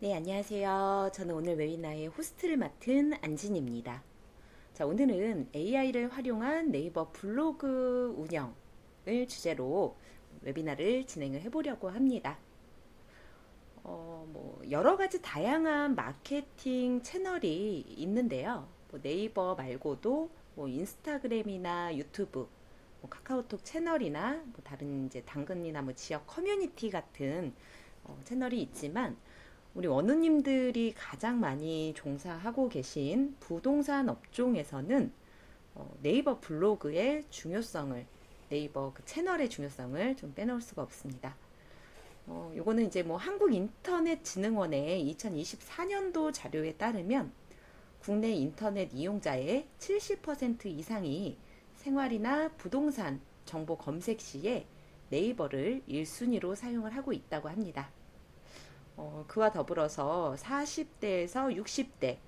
네, 안녕하세요. 저는 오늘 웨비나의 호스트를 맡은 안진입니다. 자, 오늘은 AI를 활용한 네이버 블로그 운영을 주제로 웨비나를 진행을 해보려고 합니다. 여러 가지 다양한 마케팅 채널이 있는데요. 네이버 말고도 인스타그램이나 유튜브, 카카오톡 채널이나 다른 이제 당근이나 지역 커뮤니티 같은 채널이 있지만 우리 원우님들이 가장 많이 종사하고 계신 부동산 업종에서는 네이버 블로그의 중요성을, 네이버 그 채널의 중요성을 좀 빼놓을 수가 없습니다. 요거는 이제 한국인터넷진흥원의 2024년도 자료에 따르면 국내 인터넷 이용자의 70% 이상이 생활이나 부동산 정보 검색 시에 네이버를 1순위로 사용을 하고 있다고 합니다. 그와 더불어서 40대에서 60대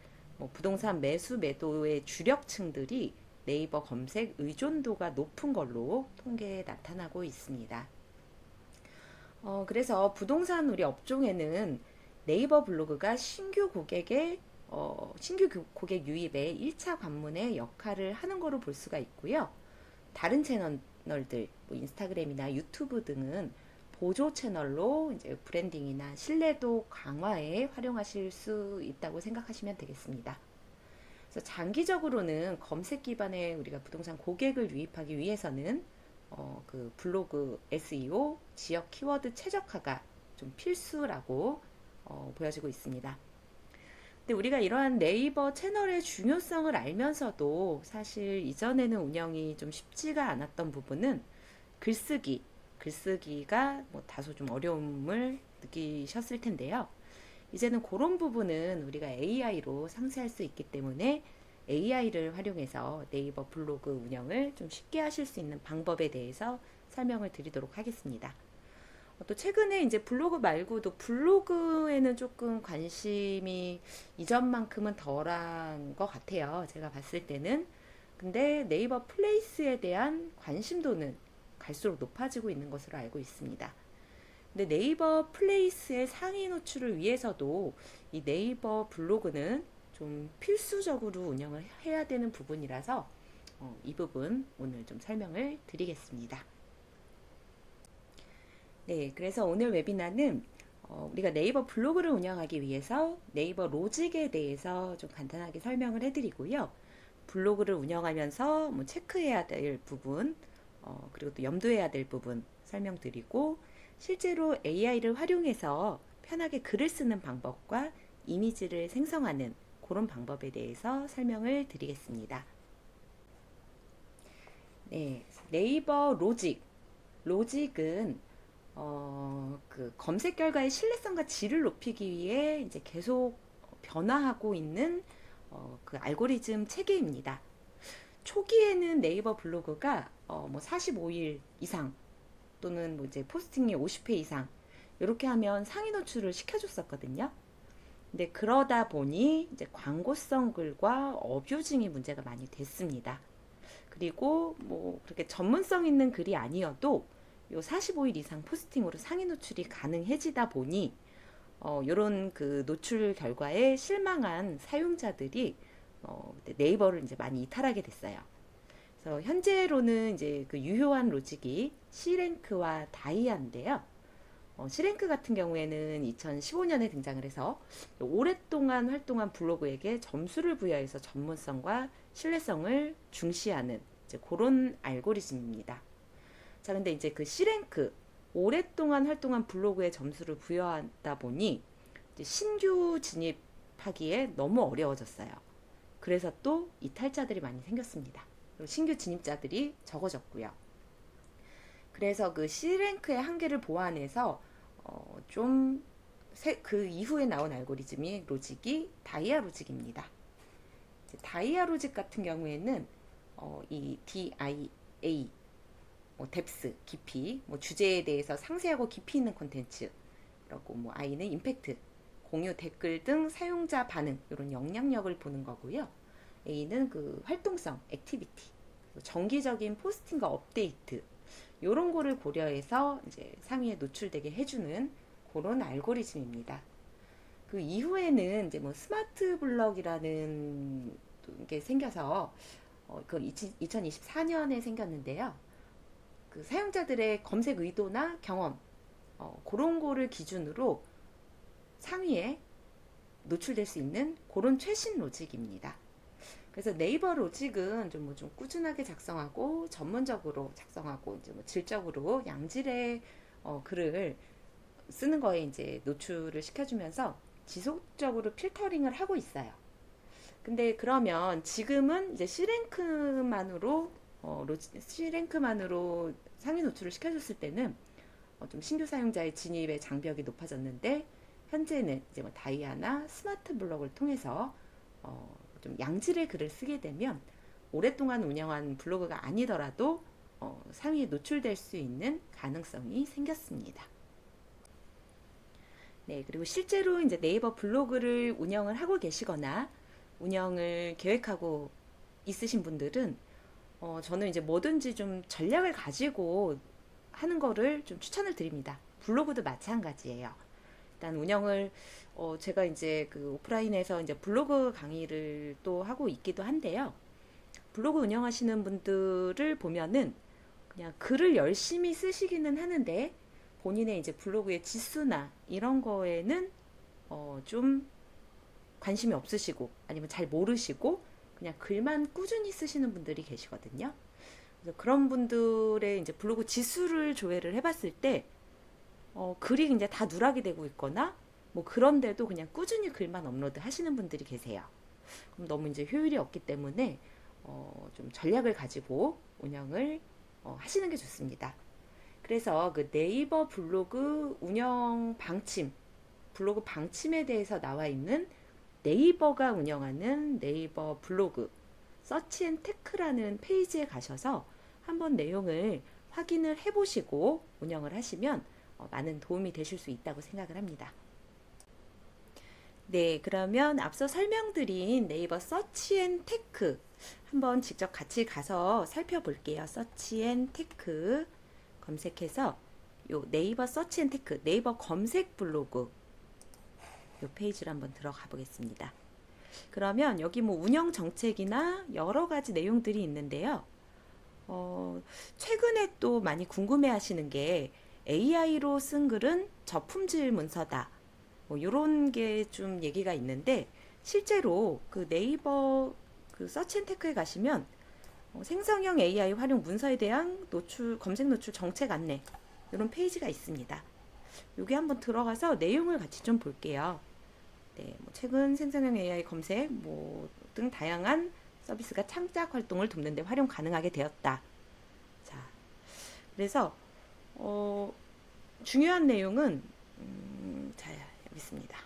부동산 매수 매도의 주력층들이 네이버 검색 의존도가 높은 걸로 통계에 나타나고 있습니다. 그래서 부동산 우리 업종에는 네이버 블로그가 신규 고객 유입에 1차 관문의 역할을 하는 거로 볼 수가 있고요. 다른 채널들, 인스타그램이나 유튜브 등은 보조 채널로 이제 브랜딩이나 신뢰도 강화에 활용하실 수 있다고 생각하시면 되겠습니다. 그래서 장기적으로는 검색 기반의 우리가 부동산 고객을 유입하기 위해서는 그 블로그 SEO, 지역 키워드 최적화가 좀 필수라고 보여지고 있습니다. 근데 우리가 이러한 네이버 채널의 중요성을 알면서도 사실 이전에는 운영이 좀 쉽지가 않았던 부분은 글쓰기, 글쓰기가 다소 좀 어려움을 느끼셨을 텐데요. 이제는 그런 부분은 우리가 AI로 상쇄할 수 있기 때문에 AI를 활용해서 네이버 블로그 운영을 좀 쉽게 하실 수 있는 방법에 대해서 설명을 드리도록 하겠습니다. 또 최근에 이제 블로그 말고도 블로그에는 조금 관심이 이전만큼은 덜한 것 같아요. 제가 봤을 때는. 근데 네이버 플레이스에 대한 관심도는 갈수록 높아지고 있는 것으로 알고 있습니다. 근데 네이버 플레이스의 상위 노출을 위해서도 이 네이버 블로그는 좀 필수적으로 운영을 해야 되는 부분이라서 이 부분 오늘 좀 설명을 드리겠습니다. 네, 그래서 오늘 웨비나는 우리가 네이버 블로그를 운영하기 위해서 네이버 로직에 대해서 좀 간단하게 설명을 해드리고요. 블로그를 운영하면서 체크해야 될 부분, 그리고 또 염두해야 될 부분 설명드리고, 실제로 AI를 활용해서 편하게 글을 쓰는 방법과 이미지를 생성하는 그런 방법에 대해서 설명을 드리겠습니다. 네, 네이버 로직. 로직은 그 검색 결과의 신뢰성과 질을 높이기 위해 이제 계속 변화하고 있는 그 알고리즘 체계입니다. 초기에는 네이버 블로그가 45일 이상 또는 이제 포스팅이 50회 이상 이렇게 하면 상위 노출을 시켜줬었거든요. 근데 그러다 보니 이제 광고성 글과 어뷰징이 문제가 많이 됐습니다. 그리고 그렇게 전문성 있는 글이 아니어도 요 45일 이상 포스팅으로 상위 노출이 가능해지다 보니 요런 그 노출 결과에 실망한 사용자들이 네이버를 이제 많이 이탈하게 됐어요. 그래서 현재로는 이제 그 유효한 로직이 C랭크와 다이아인데요. C랭크 같은 경우에는 2015년에 등장을 해서 오랫동안 활동한 블로그에게 점수를 부여해서 전문성과 신뢰성을 중시하는 이제 그런 알고리즘입니다. 자, 근데 이제 그 C랭크, 오랫동안 활동한 블로그에 점수를 부여하다 보니 이제 신규 진입하기에 너무 어려워졌어요. 그래서 또 이탈자들이 많이 생겼습니다. 그리고 신규 진입자들이 적어졌고요. 그래서 그 C랭크의 한계를 보완해서 좀 그 이후에 나온 알고리즘이 로직이 다이아 로직입니다. 다이아 로직 같은 경우에는 이 DIA 뎁스 깊이 주제에 대해서 상세하고 깊이 있는 콘텐츠 그리고 I는 임팩트 공유 댓글 등 사용자 반응 이런 영향력을 보는 거고요. A는 그 활동성 액티비티 정기적인 포스팅과 업데이트 이런 거를 고려해서 이제 상위에 노출되게 해주는 그런 알고리즘입니다. 그 이후에는 이제 뭐 스마트 블럭이라는 게 생겨서 그 2024년에 생겼는데요. 그 사용자들의 검색 의도나 경험 그런 거를 기준으로 상위에 노출될 수 있는 그런 최신 로직입니다. 그래서 네이버 로직은 좀 꾸준하게 작성하고 전문적으로 작성하고 이제 뭐 질적으로 양질의 글을 쓰는 거에 이제 노출을 시켜주면서 지속적으로 필터링을 하고 있어요. 근데 그러면 지금은 이제 C랭크만으로 상위 노출을 시켜줬을 때는 좀 신규 사용자의 진입의 장벽이 높아졌는데 현재는 이제 뭐 다이아나 스마트 블록을 통해서 좀 양질의 글을 쓰게 되면 오랫동안 운영한 블로그가 아니더라도 상위에 노출될 수 있는 가능성이 생겼습니다. 네, 그리고 실제로 이제 네이버 블로그를 운영을 하고 계시거나 운영을 계획하고 있으신 분들은 저는 이제 뭐든지 좀 전략을 가지고 하는 거를 좀 추천을 드립니다. 블로그도 마찬가지예요. 일단 운영을 제가 이제 그 오프라인에서 이제 블로그 강의를 또 하고 있기도 한데요. 블로그 운영하시는 분들을 보면은 그냥 글을 열심히 쓰시기는 하는데 본인의 이제 블로그의 지수나 이런 거에는 좀 관심이 없으시고 아니면 잘 모르시고 그냥 글만 꾸준히 쓰시는 분들이 계시거든요. 그래서 그런 분들의 이제 블로그 지수를 조회를 해봤을 때 글이 이제 다 누락이 되고 있거나 뭐 그런데도 그냥 꾸준히 글만 업로드 하시는 분들이 계세요. 그럼 너무 이제 효율이 없기 때문에 좀 전략을 가지고 운영을 하시는 게 좋습니다. 그래서 그 네이버 블로그 운영 방침, 블로그 방침에 대해서 나와 있는 네이버가 운영하는 네이버 블로그 서치 앤 테크라는 페이지에 가셔서 한번 내용을 확인을 해보시고 운영을 하시면 많은 도움이 되실 수 있다고 생각을 합니다. 네, 그러면 앞서 설명드린 네이버 서치 앤 테크 한번 직접 같이 가서 살펴볼게요. 서치 앤 테크 검색해서 요 네이버 서치 앤 테크 네이버 검색 블로그 요 페이지로 한번 들어가 보겠습니다. 그러면 여기 뭐 운영 정책이나 여러 가지 내용들이 있는데요. 최근에 또 많이 궁금해 하시는 게 AI로 쓴 글은 저품질 문서다. 뭐 요런 게 좀 얘기가 있는데 실제로 그 네이버 그 서치앤테크에 가시면 생성형 AI 활용 문서에 대한 검색 노출 정책 안내 이런 페이지가 있습니다. 여기 한번 들어가서 내용을 같이 좀 볼게요. 네, 뭐 최근 생성형 AI 검색 등 다양한 서비스가 창작 활동을 돕는 데 활용 가능하게 되었다. 자, 그래서 중요한 내용은 자, 여기 있습니다.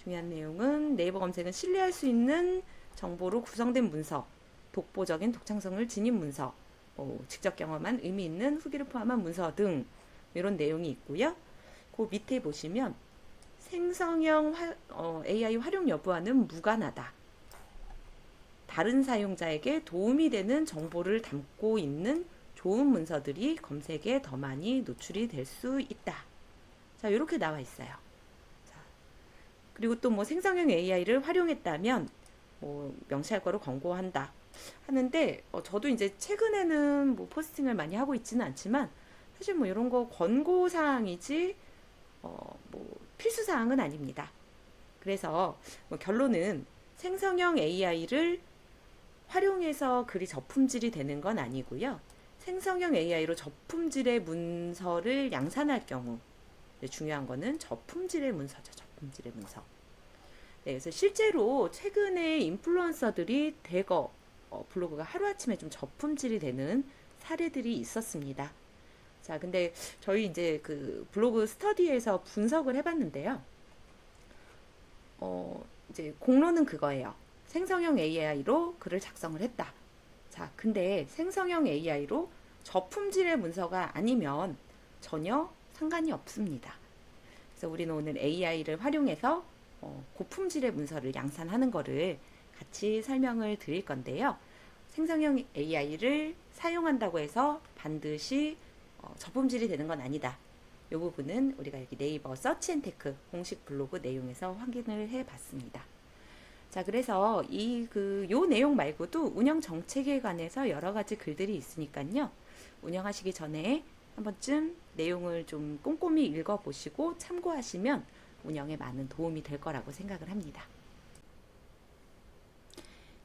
중요한 내용은 네이버 검색은 신뢰할 수 있는 정보로 구성된 문서, 독보적인 독창성을 지닌 문서, 직접 경험한 의미 있는 후기를 포함한 문서 등 이런 내용이 있고요. 그 밑에 보시면 생성형 AI 활용 여부와는 무관하다. 다른 사용자에게 도움이 되는 정보를 담고 있는 좋은 문서들이 검색에 더 많이 노출이 될 수 있다. 자, 이렇게 나와 있어요. 자, 그리고 또 뭐 생성형 AI를 활용했다면 명시할 거로 권고한다 하는데 저도 이제 최근에는 뭐 포스팅을 많이 하고 있지는 않지만 사실 뭐 이런 거 권고 사항이지 뭐 필수 사항은 아닙니다. 그래서 뭐 결론은 생성형 AI를 활용해서 글이 저품질이 되는 건 아니고요. 생성형 AI로 저품질의 문서를 양산할 경우 중요한 거는 저품질의 문서죠. 저품질의 문서. 네, 그래서 실제로 최근에 인플루언서들이 대거 블로그가 하루아침에 좀 저품질이 되는 사례들이 있었습니다. 자, 근데 저희 이제 그 블로그 스터디에서 분석을 해봤는데요. 이제 공로는 그거예요. 생성형 AI로 글을 작성을 했다. 자, 근데 생성형 AI로 저품질의 문서가 아니면 전혀 상관이 없습니다. 그래서 우리는 오늘 AI를 활용해서 고품질의 문서를 양산하는 거를 같이 설명을 드릴 건데요. 생성형 AI를 사용한다고 해서 반드시 저품질이 되는 건 아니다. 이 부분은 우리가 여기 네이버 서치앤테크 공식 블로그 내용에서 확인을 해 봤습니다. 자, 그래서 요 내용 말고도 운영 정책에 관해서 여러 가지 글들이 있으니까요. 운영하시기 전에 한 번쯤 내용을 좀 꼼꼼히 읽어보시고 참고하시면 운영에 많은 도움이 될 거라고 생각을 합니다.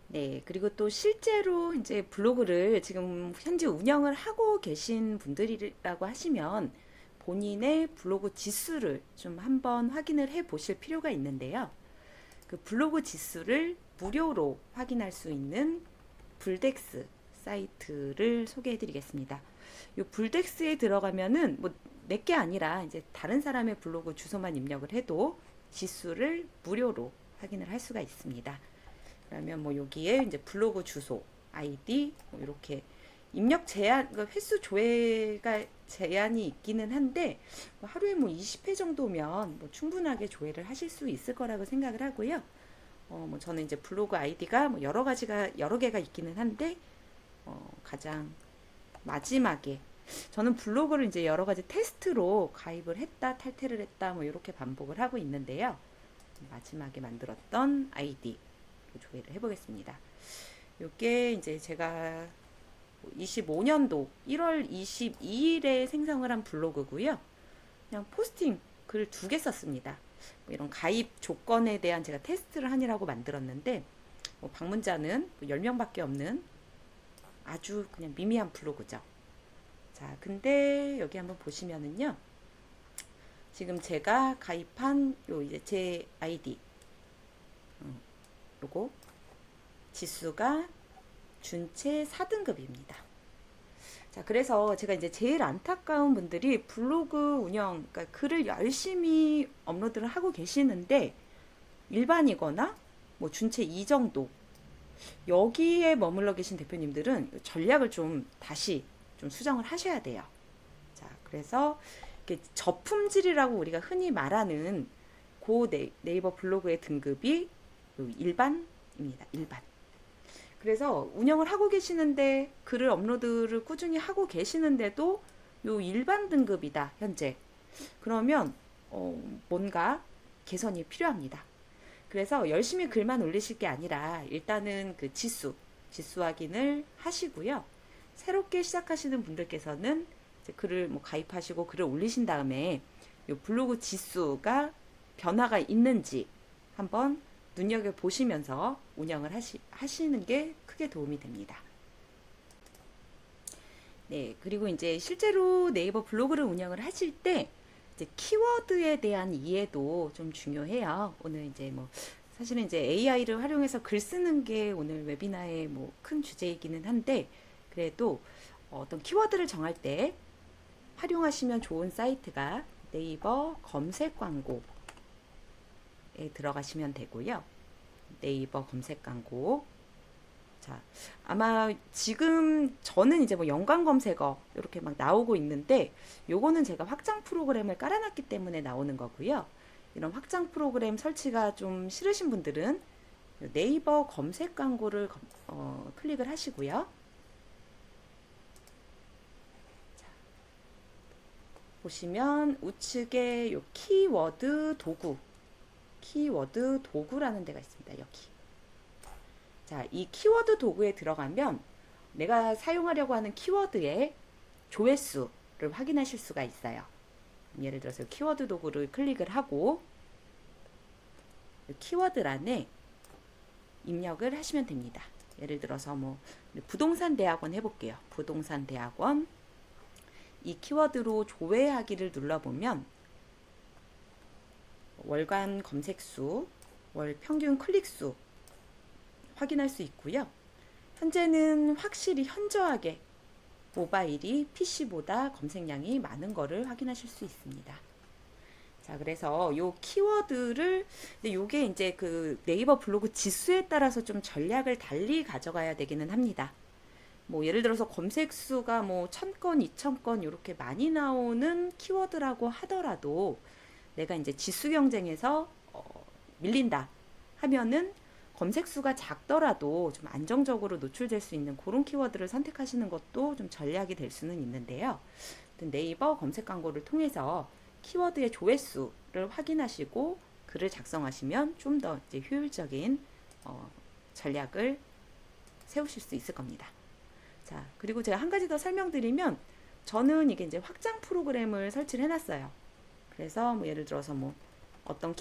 네, 그리고 또 실제로 이제 블로그를 지금 현재 운영을 하고 계신 분들이라고 하시면 본인의 블로그 지수를 좀 한번 확인을 해 보실 필요가 있는데요. 그 블로그 지수를 무료로 확인할 수 있는 불덱스 사이트를 소개해 드리겠습니다. 이 불덱스에 들어가면은 뭐 내게 아니라 이제 다른 사람의 블로그 주소만 입력을 해도 지수를 무료로 확인을 할 수가 있습니다. 그러면 뭐 여기에 이제 블로그 주소, 아이디 뭐 이렇게 입력 제한, 그러니까 횟수 조회가 제한이 있기는 한데 뭐 하루에 뭐 20회 정도면 뭐 충분하게 조회를 하실 수 있을 거라고 생각을 하고요. 뭐 저는 이제 블로그 아이디가 뭐 여러 개가 있기는 한데 가장 마지막에 저는 블로그를 이제 여러 가지 테스트로 가입을 했다, 탈퇴를 했다, 뭐 이렇게 반복을 하고 있는데요. 마지막에 만들었던 아이디 조회를 해보겠습니다. 이게 이제 제가 25년도 1월 22일에 생성을 한 블로그고요. 그냥 포스팅 글 2개 썼습니다. 뭐 이런 가입 조건에 대한 제가 테스트를 하느라고 만들었는데 뭐 방문자는 뭐 10명밖에 없는 아주 그냥 미미한 블로그죠. 자, 근데 여기 한번 보시면은요. 지금 제가 가입한 요 이제 제 아이디 요거 지수가 준체 4등급입니다. 자, 그래서 제가 이제 제일 안타까운 분들이 블로그 운영, 그러니까 글을 열심히 업로드를 하고 계시는데 일반이거나 뭐 준체 2 정도 여기에 머물러 계신 대표님들은 전략을 좀 다시 좀 수정을 하셔야 돼요. 자, 그래서 저품질이라고 우리가 흔히 말하는 네이버 블로그의 등급이 일반입니다. 일반. 그래서 운영을 하고 계시는데 글을 업로드를 꾸준히 하고 계시는데도 요 일반 등급이다 현재. 그러면 뭔가 개선이 필요합니다. 그래서 열심히 글만 올리실 게 아니라 일단은 그 지수 확인을 하시고요. 새롭게 시작하시는 분들께서는 이제 글을 뭐 가입하시고 글을 올리신 다음에 요 블로그 지수가 변화가 있는지 한번 눈여겨보시면서 운영을 하시는 게 크게 도움이 됩니다. 네, 그리고 이제 실제로 네이버 블로그를 운영을 하실 때 이제 키워드에 대한 이해도 좀 중요해요. 오늘 이제 뭐 사실은 이제 AI를 활용해서 글 쓰는 게 오늘 웨비나의 뭐 큰 주제이기는 한데 그래도 어떤 키워드를 정할 때 활용하시면 좋은 사이트가 네이버 검색 광고 들어가시면 되고요. 네이버 검색 광고. 자, 아마 지금 저는 이제 뭐 연관 검색어 이렇게 막 나오고 있는데 요거는 제가 확장 프로그램을 깔아놨기 때문에 나오는 거고요. 이런 확장 프로그램 설치가 좀 싫으신 분들은 네이버 검색 광고를 클릭을 하시고요. 자, 보시면 우측에 요 키워드 도구라는 데가 있습니다. 여기. 자, 이 키워드 도구에 들어가면 내가 사용하려고 하는 키워드의 조회수를 확인하실 수가 있어요. 예를 들어서 키워드 도구를 클릭을 하고 키워드란에 입력을 하시면 됩니다. 예를 들어서 뭐 부동산 대학원 해볼게요. 부동산 대학원 이 키워드로 조회하기를 눌러보면 월간 검색수, 월 평균 클릭수 확인할 수 있고요. 현재는 확실히 현저하게 모바일이 PC보다 검색량이 많은 거를 확인하실 수 있습니다. 자, 그래서 요 키워드를 요게 이제 그 네이버 블로그 지수에 따라서 좀 전략을 달리 가져가야 되기는 합니다. 뭐 예를 들어서 검색 수가 뭐 1000건, 2000건 이렇게 많이 나오는 키워드라고 하더라도 내가 이제 지수 경쟁에서 밀린다 하면은 검색 수가 작더라도 좀 안정적으로 노출될 수 있는 그런 키워드를 선택하시는 것도 좀 전략이 될 수는 있는데요. 네이버 검색 광고를 통해서 키워드의 조회수를 확인하시고 글을 작성하시면 좀 더 이제 효율적인 전략을 세우실 수 있을 겁니다. 자, 그리고 제가 한 가지 더 설명드리면 저는 이게 이제 확장 프로그램을 설치를 해놨어요. 그래서 뭐 예를 들어서 뭐 어떤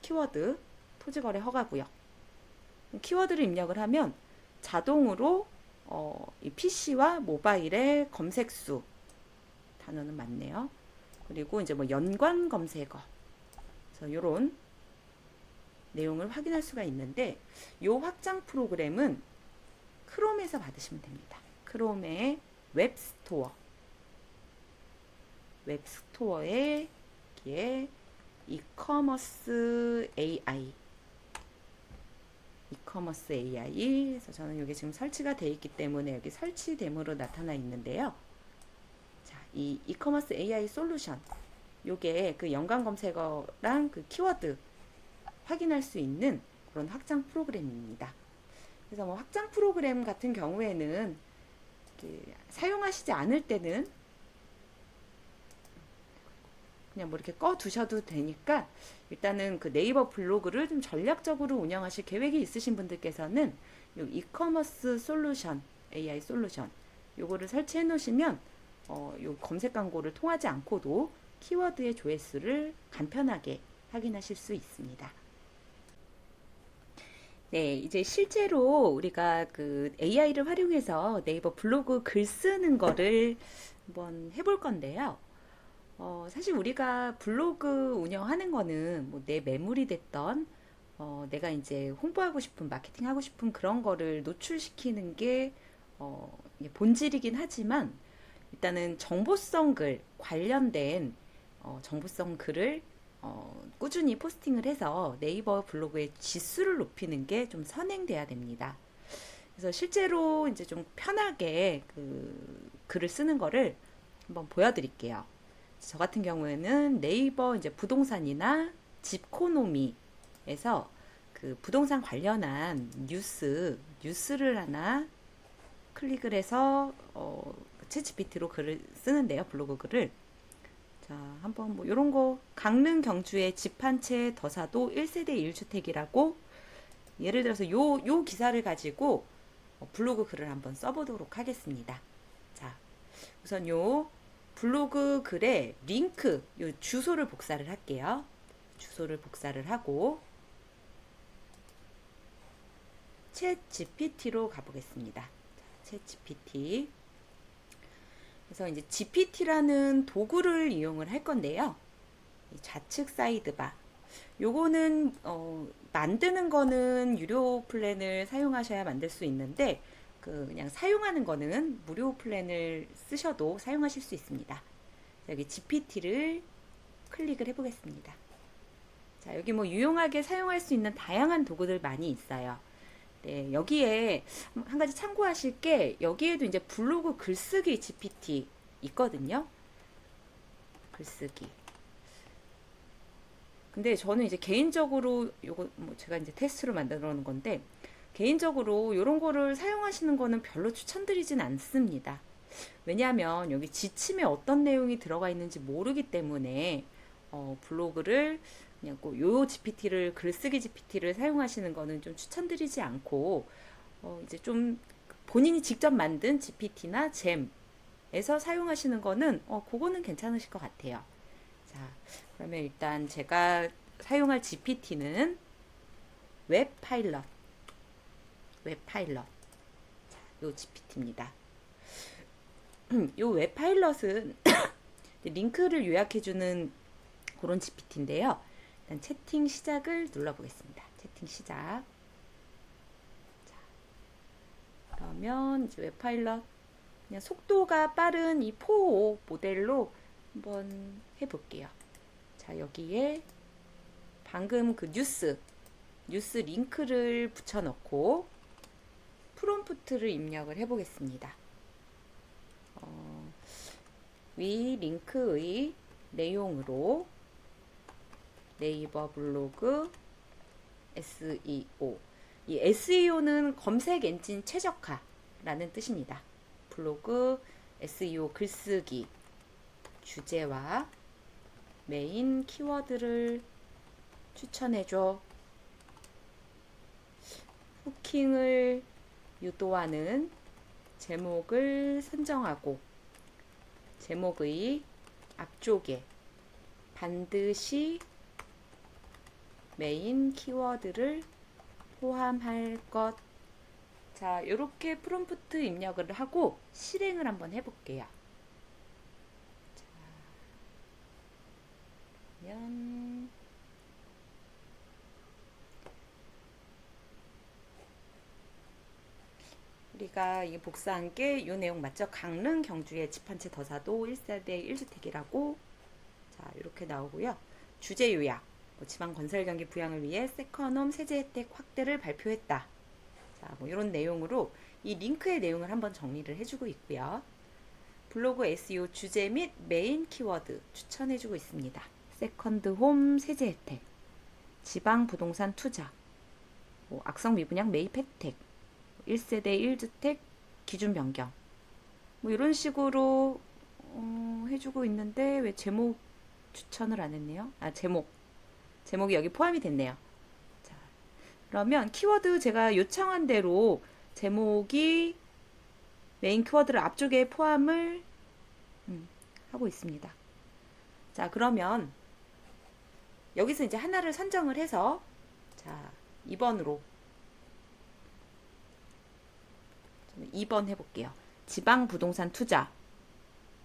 키워드 토지거래 허가구역 키워드를 입력을 하면 자동으로 이 PC와 모바일의 검색수 단어는 맞네요. 그리고 이제 뭐 연관 검색어 그래서 이런 내용을 확인할 수가 있는데 이 확장 프로그램은 크롬에서 받으시면 됩니다. 크롬의 웹스토어에 여기에 이커머스 AI 그래서 저는 여기 지금 설치가 되어 있기 때문에 여기 설치됨으로 나타나 있는데요. 자, 이 이커머스 AI 솔루션 요게 그 연관 검색어랑 그 키워드 확인할 수 있는 그런 확장 프로그램입니다. 그래서 뭐 확장 프로그램 같은 경우에는 사용하시지 않을 때는 그냥 뭐 이렇게 꺼 두셔도 되니까 일단은 그 네이버 블로그를 좀 전략적으로 운영하실 계획이 있으신 분들께서는 이 이커머스 솔루션 AI 솔루션 요거를 설치해 놓으시면 요 검색 광고를 통하지 않고도 키워드의 조회수를 간편하게 확인하실 수 있습니다. 네, 이제 실제로 우리가 그 AI를 활용해서 네이버 블로그 글 쓰는 거를 한번 해볼 건데요. 사실 우리가 블로그 운영하는 거는 뭐 내 매물이 됐던 내가 이제 홍보하고 싶은 마케팅하고 싶은 그런 거를 노출시키는 게 이게 본질이긴 하지만 일단은 정보성 글 관련된 정보성 글을 꾸준히 포스팅을 해서 네이버 블로그의 지수를 높이는 게 좀 선행돼야 됩니다. 그래서 실제로 이제 좀 편하게 그 글을 쓰는 거를 한번 보여드릴게요. 저 같은 경우에는 네이버 이제 부동산이나 집코노미에서 그 부동산 관련한 뉴스를 하나 클릭을 해서 챗GPT로 글을 쓰는데요. 블로그 글을. 자, 한번 뭐 요런 거 강릉 경주의 집 한 채 더 사도 1세대 1주택이라고 예를 들어서 요 기사를 가지고 블로그 글을 한번 써보도록 하겠습니다. 자, 우선 요 블로그 글에 링크, 요 주소를 복사를 할게요. 주소를 복사를 하고 챗 GPT로 가보겠습니다. 챗 GPT. 그래서 이제 GPT라는 도구를 이용을 할 건데요. 좌측 사이드바. 요거는 만드는 거는 유료 플랜을 사용하셔야 만들 수 있는데 그냥 사용하는 거는 무료 플랜을 쓰셔도 사용하실 수 있습니다. 여기 GPT를 클릭을 해보겠습니다. 자, 여기 뭐 유용하게 사용할 수 있는 다양한 도구들 많이 있어요. 네, 여기에 한 가지 참고하실 게 여기에도 이제 블로그 글쓰기 GPT 있거든요. 글쓰기. 근데 저는 이제 개인적으로 요거 뭐 제가 이제 테스트로 만들어 놓은 건데 개인적으로 이런 거를 사용하시는 거는 별로 추천드리진 않습니다. 왜냐하면 여기 지침에 어떤 내용이 들어가 있는지 모르기 때문에 블로그를 그냥 요 GPT를 글쓰기 GPT를 사용하시는 거는 좀 추천드리지 않고 이제 좀 본인이 직접 만든 GPT나 잼에서 사용하시는 거는 그거는 괜찮으실 것 같아요. 자, 그러면 일단 제가 사용할 GPT는 웹파일럿. 자, 요 GPT입니다. 요 웹파일럿은 링크를 요약해주는 그런 GPT인데요. 일단 채팅 시작을 눌러보겠습니다. 채팅 시작. 자, 그러면 이제 웹파일럿 그냥 속도가 빠른 이 4.5 모델로 한번 해볼게요. 자, 여기에 방금 그 뉴스 링크를 붙여넣고 프롬프트를 입력을 해보겠습니다. 위 링크의 내용으로 네이버 블로그 SEO. 이 SEO는 검색 엔진 최적화라는 뜻입니다. 블로그 SEO 글쓰기 주제와 메인 키워드를 추천해줘. 후킹을 유도하는 제목을 선정하고 제목의 앞쪽에 반드시 메인 키워드를 포함할 것. 자, 이렇게 프롬프트 입력을 하고 실행을 한번 해볼게요. 자, 그러면 우리가 이 복사한 게 이 내용 맞죠? 강릉 경주의 집 한 채 더 사도 1세대 1주택이라고. 자, 이렇게 나오고요. 주제 요약. 지방 건설 경기 부양을 위해 세컨홈 세제 혜택 확대를 발표했다. 자, 뭐 이런 내용으로 이 링크의 내용을 한번 정리를 해주고 있고요. 블로그 SEO 주제 및 메인 키워드 추천해주고 있습니다. 세컨드 홈 세제 혜택, 지방 부동산 투자, 악성 미분양 매입 혜택, 1세대 1주택 기준 변경, 뭐 이런 식으로 해주고 있는데 왜 제목 추천을 안 했네요? 아, 제목이 여기 포함이 됐네요. 자, 그러면 키워드 제가 요청한 대로 제목이 메인 키워드를 앞쪽에 포함을 하고 있습니다. 자, 그러면 여기서 이제 하나를 선정을 해서 자, 2번으로 2번 해볼게요. 지방 부동산 투자.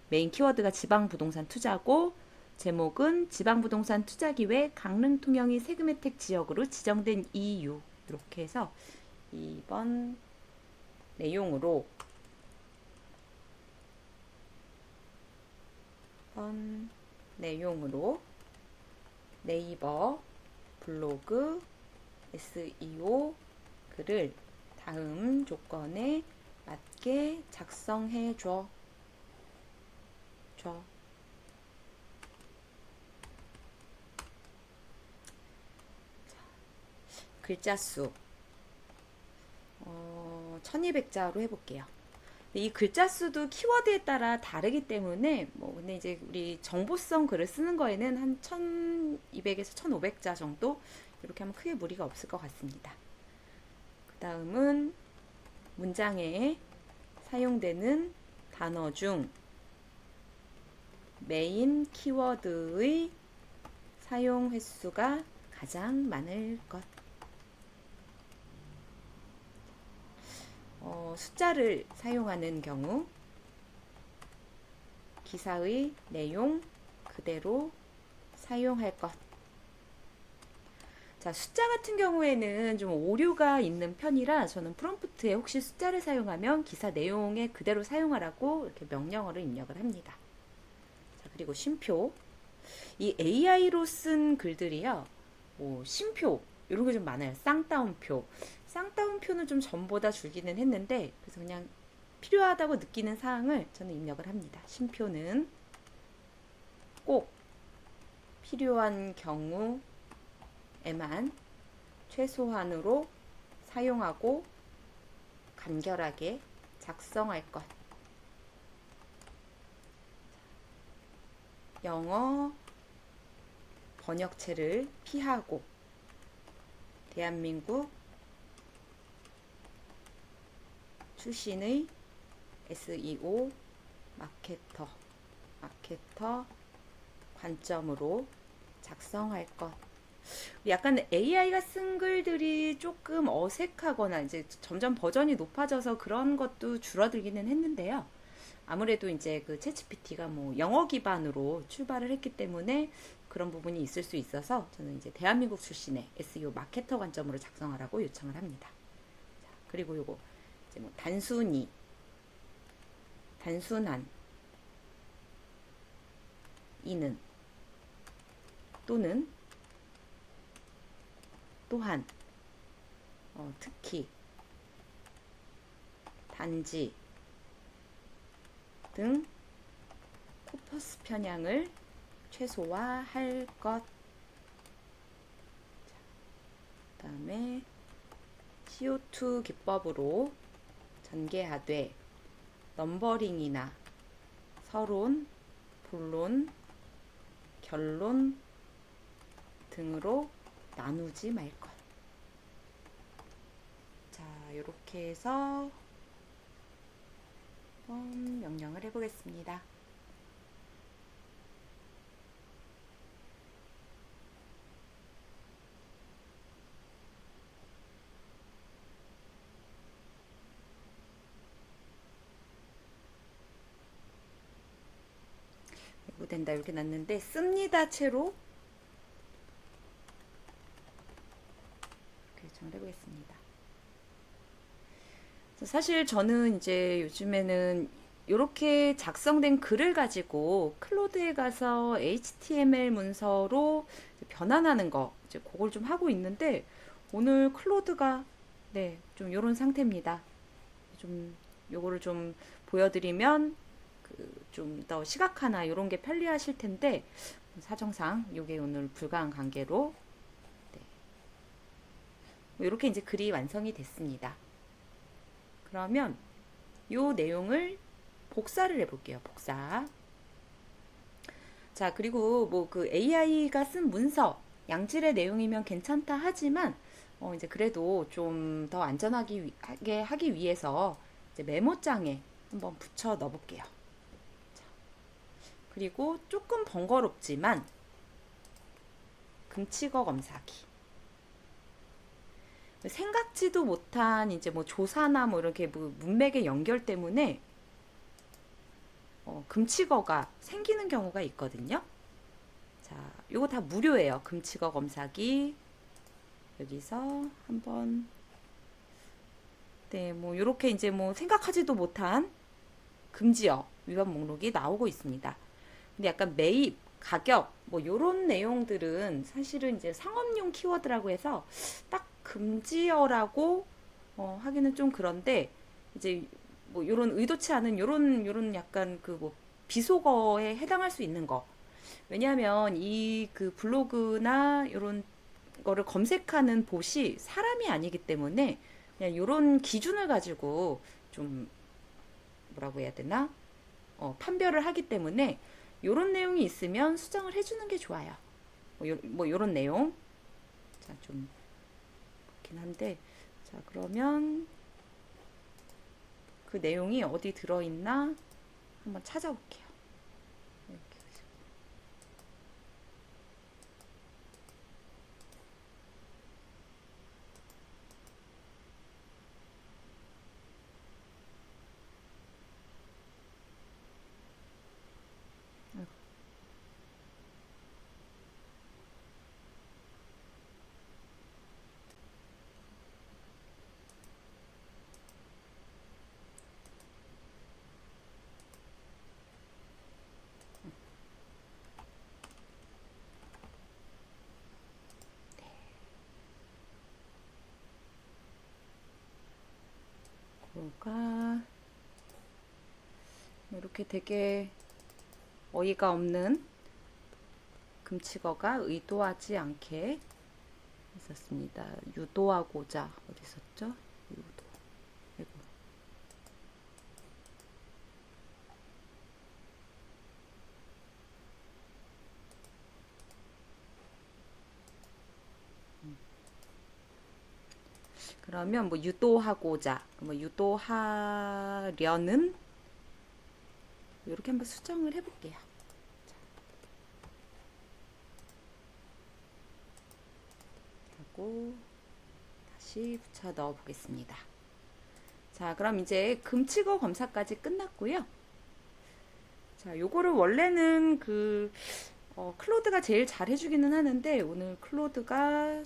메인 키워드가 지방 부동산 투자고 제목은 지방 부동산 투자 기회 강릉 통영이 세금 혜택 지역으로 지정된 이유. 이렇게 해서 2번 내용으로 네이버 블로그 SEO 글을 다음 조건에 맞게 작성해 줘. 글자 수 1200자로 해볼게요. 이 글자 수도 키워드에 따라 다르기 때문에 근데 이제 우리 정보성 글을 쓰는 거에는 한 1200에서 1500자 정도 이렇게 하면 크게 무리가 없을 것 같습니다. 그 다음은 문장에 사용되는 단어 중 메인 키워드의 사용 횟수가 가장 많을 것. 숫자를 사용하는 경우 기사의 내용 그대로 사용할 것. 자, 숫자 같은 경우에는 좀 오류가 있는 편이라 저는 프롬프트에 혹시 숫자를 사용하면 기사 내용에 그대로 사용하라고 이렇게 명령어를 입력을 합니다. 자, 그리고 쉼표. 이 AI로 쓴 글들이요. 쉼표 이런 게 좀 많아요. 쌍따옴표. 쌍따옴표는 좀 전보다 줄기는 했는데 그래서 그냥 필요하다고 느끼는 사항을 저는 입력을 합니다. 쉼표는 꼭 필요한 경우에만 최소한으로 사용하고 간결하게 작성할 것. 영어 번역체를 피하고 대한민국 출신의 SEO 마케터 관점으로 작성할 것. 약간 AI가 쓴 글들이 조금 어색하거나 이제 점점 버전이 높아져서 그런 것도 줄어들기는 했는데요. 아무래도 이제 그 챗GPT가 영어 기반으로 출발을 했기 때문에 그런 부분이 있을 수 있어서 저는 이제 대한민국 출신의 SEO 마케터 관점으로 작성하라고 요청을 합니다. 자, 그리고 요거 이제 단순한, 이는, 또는, 또한, 특히, 단지 등 코퍼스 편향을 최소화할 것. 그 다음에 CO2 기법으로 전개하되 넘버링이나 서론, 본론, 결론 등으로 나누지 말 것. 자, 이렇게 해서 한번 명령을 해보겠습니다. 이거 된다 이렇게 놨는데 씁니다 채로 이렇게 정을 해보겠습니다. 사실 저는 이제 요즘에는 이렇게 작성된 글을 가지고 클로드에 가서 HTML 문서로 변환하는 거 이제 그걸 좀 하고 있는데 오늘 클로드가 네, 좀 이런 상태입니다. 좀 요거를 좀 보여드리면 좀 더 시각화나 이런 게 편리하실 텐데 사정상 요게 오늘 불가한 관계로 네. 이렇게 이제 글이 완성이 됐습니다. 그러면 요 내용을 복사를 해볼게요. 복사. 자, 그리고 뭐 그 AI가 쓴 문서 양질의 내용이면 괜찮다 하지만 이제 그래도 좀 더 안전하게 하기 위해서 이제 메모장에 한번 붙여 넣어볼게요. 자, 그리고 조금 번거롭지만 금치거 검사기. 생각지도 못한 이제 뭐 조사나 뭐 이렇게 뭐 문맥의 연결 때문에 금치거가 생기는 경우가 있거든요. 자, 요거 다 무료예요. 금치거 검사기. 여기서 한번 네, 뭐 요렇게 이제 뭐 생각하지도 못한 금지어 위반 목록이 나오고 있습니다. 근데 약간 매입, 가격 뭐 요런 내용들은 사실은 이제 상업용 키워드라고 해서 딱 금지어라고 하기는 좀 그런데 이제 뭐 요런 의도치 않은 요런 약간 그 뭐 비속어에 해당할 수 있는 거. 왜냐하면 이 그 블로그나 요런 거를 검색하는 봇이 사람이 아니기 때문에 그냥 요런 기준을 가지고 좀 뭐라고 해야 되나? 판별을 하기 때문에 요런 내용이 있으면 수정을 해주는 게 좋아요. 뭐 요런 내용. 자, 좀 그렇긴 한데 자, 그러면 그 내용이 어디 들어있나 한번 찾아볼게요. 이렇게. 뭐가 이렇게 되게 어이가 없는 금치어가 의도하지 않게 있었습니다. 유도하고자 어디 있었죠? 유도. 아이고. 그러면 뭐 유도하고자, 뭐 유도하려는 이렇게 한번 수정을 해볼게요. 하고 다시 붙여 넣어 보겠습니다. 자, 그럼 이제 금치거 검사까지 끝났고요. 자, 요거를 원래는 클로드가 제일 잘 해주기는 하는데 오늘 클로드가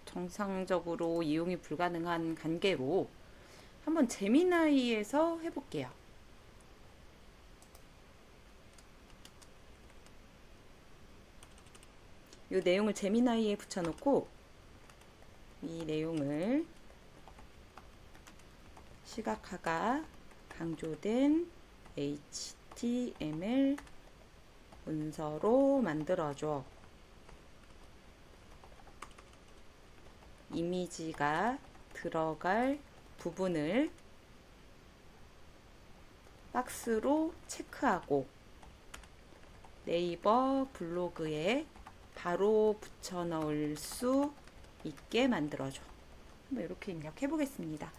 정상적으로 이용이 불가능한 관계로 한번 제미나이에서 해볼게요. 이 내용을 제미나이에 붙여놓고 이 내용을 시각화가 강조된 HTML 문서로 만들어줘. 이미지가 들어갈 부분을 박스로 체크하고 네이버 블로그에 바로 붙여 넣을 수 있게 만들어줘. 뭐 이렇게 입력해 보겠습니다.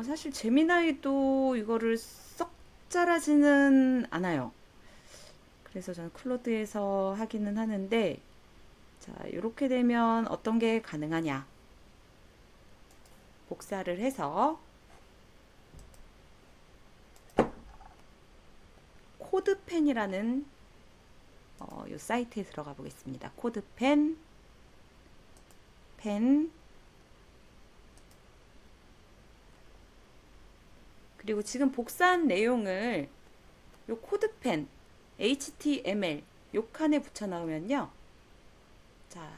사실 제미나이도 이거를 썩 잘하지는 않아요. 그래서 저는 클로드에서 하기는 하는데, 자, 이렇게 되면 어떤 게 가능하냐? 복사를 해서 코드펜이라는 이 사이트에 들어가 보겠습니다. 코드펜, 펜, 그리고 지금 복사한 내용을 요 코드펜, HTML 요 칸에 붙여 넣으면요. 자,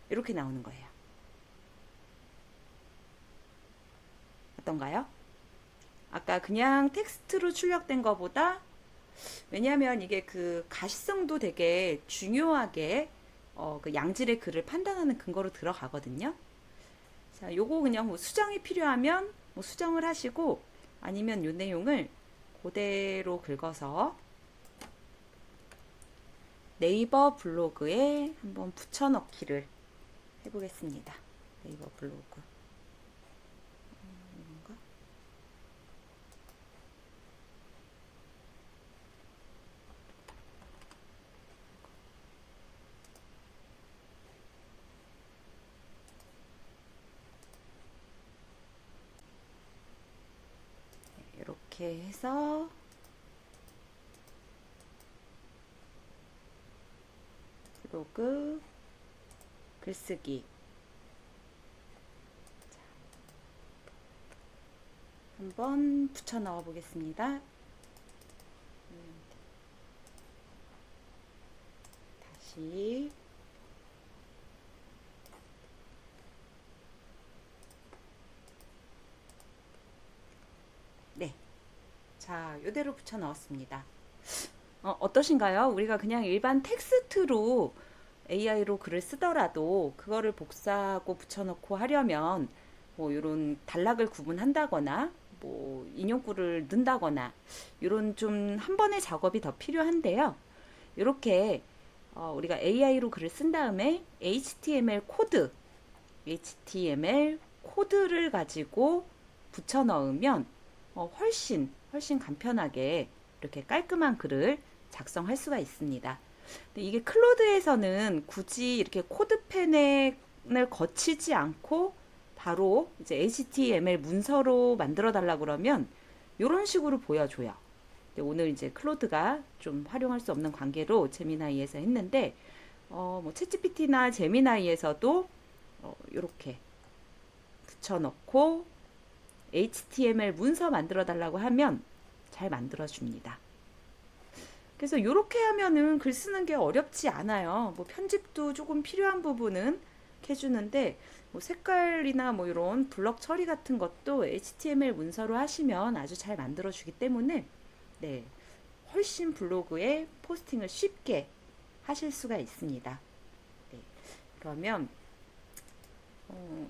이렇게 나오는 거예요. 어떤가요? 아까 그냥 텍스트로 출력된 것보다, 왜냐하면 이게 그 가시성도 되게 중요하게 그 양질의 글을 판단하는 근거로 들어가거든요. 자, 요거 그냥 뭐 수정이 필요하면 뭐 수정을 하시고, 아니면 요 내용을 그대로 긁어서 네이버 블로그에 한번 붙여넣기를 해보겠습니다. 네이버 블로그. 이건가? 이렇게 해서 블로그 글쓰기 한번 붙여 넣어 보겠습니다. 다시 네, 자, 이대로 붙여 넣었습니다. 어떠신가요? 우리가 그냥 일반 텍스트로 AI로 글을 쓰더라도 그거를 복사하고 붙여넣고 하려면 뭐 이런 단락을 구분한다거나 뭐 인용구를 넣는다거나 이런 좀 한 번의 작업이 더 필요한데요. 이렇게 우리가 AI로 글을 쓴 다음에 HTML 코드를 가지고 붙여 넣으면 훨씬 간편하게 이렇게 깔끔한 글을 작성할 수가 있습니다. 근데 이게 클로드에서는 굳이 이렇게 코드펜을 거치지 않고 바로 이제 HTML 문서로 만들어 달라 그러면 이런 식으로 보여줘요. 근데 오늘 이제 클로드가 좀 활용할 수 없는 관계로 제미나이에서 했는데, 뭐 챗GPT나 제미나이에서도 이렇게 붙여넣고 HTML 문서 만들어 달라고 하면 잘 만들어 줍니다. 그래서 이렇게 하면은 글 쓰는 게 어렵지 않아요. 뭐 편집도 조금 필요한 부분은 해주는데, 뭐 색깔이나 뭐 이런 블럭 처리 같은 것도 HTML 문서로 하시면 아주 잘 만들어 주기 때문에 네, 훨씬 블로그에 포스팅을 쉽게 하실 수가 있습니다. 네, 그러면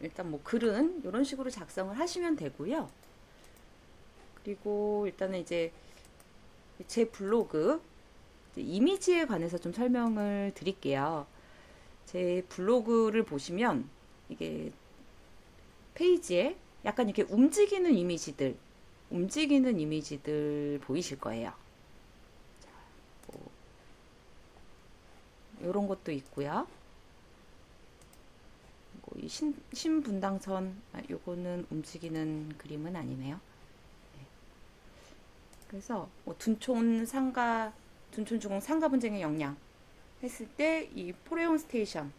일단 뭐 글은 이런 식으로 작성을 하시면 되고요. 그리고 일단은 이제 제 블로그 이미지에 관해서 좀 설명을 드릴게요. 제 블로그를 보시면 이게 페이지에 약간 이렇게 움직이는 이미지들 보이실 거예요. 자, 뭐 이런 것도 있고요. 뭐 이 신분당선, 요거는 움직이는 그림은 아니네요. 네. 그래서 뭐 둔촌 중흥 상가 분쟁의 역량 했을 때 이 포레온 스테이션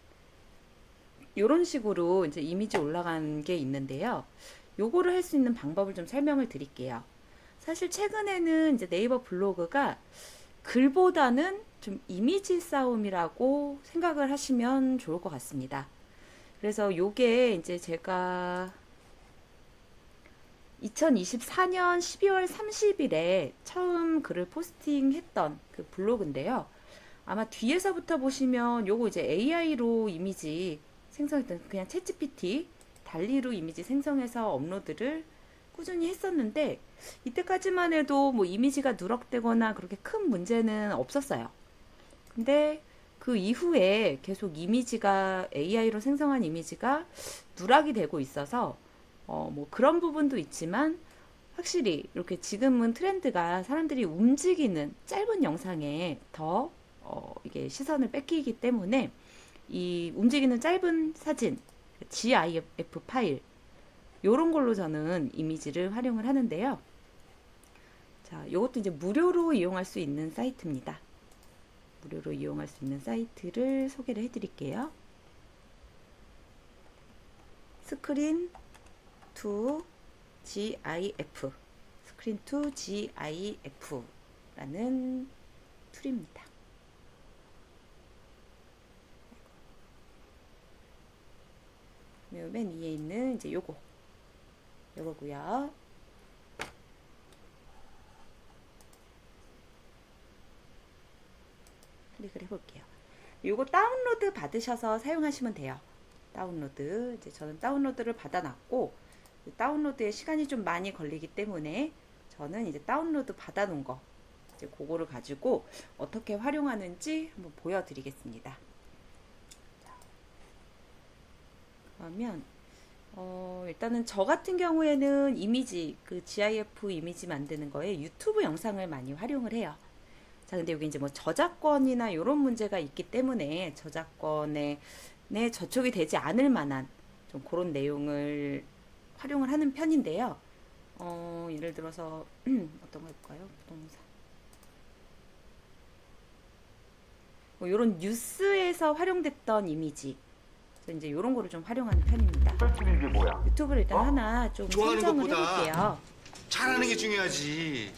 이런 식으로 이제 이미지 올라간 게 있는데요. 요거를 할 수 있는 방법을 좀 설명을 드릴게요. 사실 최근에는 이제 네이버 블로그가 글보다는 좀 이미지 싸움이라고 생각을 하시면 좋을 것 같습니다. 그래서 요게 이제 제가 2024년 12월 30일에 처음 글을 포스팅했던 그 블로그인데요. 아마 뒤에서부터 보시면 요거 이제 AI로 이미지 생성했던 그냥 챗GPT 달리로 이미지 생성해서 업로드를 꾸준히 했었는데 이때까지만 해도 뭐 이미지가 누락되거나 그렇게 큰 문제는 없었어요. 근데 그 이후에 계속 이미지가 AI로 생성한 이미지가 누락이 되고 있어서 뭐 그런 부분도 있지만 확실히 이렇게 지금은 트렌드가 사람들이 움직이는 짧은 영상에 더 이게 시선을 뺏기기 때문에 이 움직이는 짧은 사진, GIF 파일 요런 걸로 저는 이미지를 활용을 하는데요. 자, 이것도 이제 무료로 이용할 수 있는 사이트입니다. 무료로 이용할 수 있는 사이트를 소개를 해드릴게요. 스크린 투 GIF, 스크린 투 GIF라는 툴입니다. 맨 위에 있는 이제 요거고요. 클릭을 해볼게요. 요거 다운로드 받으셔서 사용하시면 돼요. 다운로드. 이제 저는 다운로드를 받아놨고, 다운로드에 시간이 좀 많이 걸리기 때문에 저는 이제 다운로드 받아놓은 거, 이제 그거를 가지고 어떻게 활용하는지 한번 보여드리겠습니다. 그러면 일단은 저 같은 경우에는 이미지, 그 GIF 이미지 만드는 거에 유튜브 영상을 많이 활용을 해요. 자, 근데 여기 이제 뭐 저작권이나 이런 문제가 있기 때문에 저작권에 저촉이 되지 않을 만한 좀 그런 내용을 활용을 하는 편인데요. 예를 들어서 어떤 거 해볼까요? 부동산. 뭐 이런 뉴스에서 활용됐던 이미지. 그래서 이제 이런 거를 좀 활용하는 편입니다. 이게 뭐야? 유튜브를 일단 하나 좀 좋아하는 선정을 것보다 해볼게요. 잘하는 게 중요하지.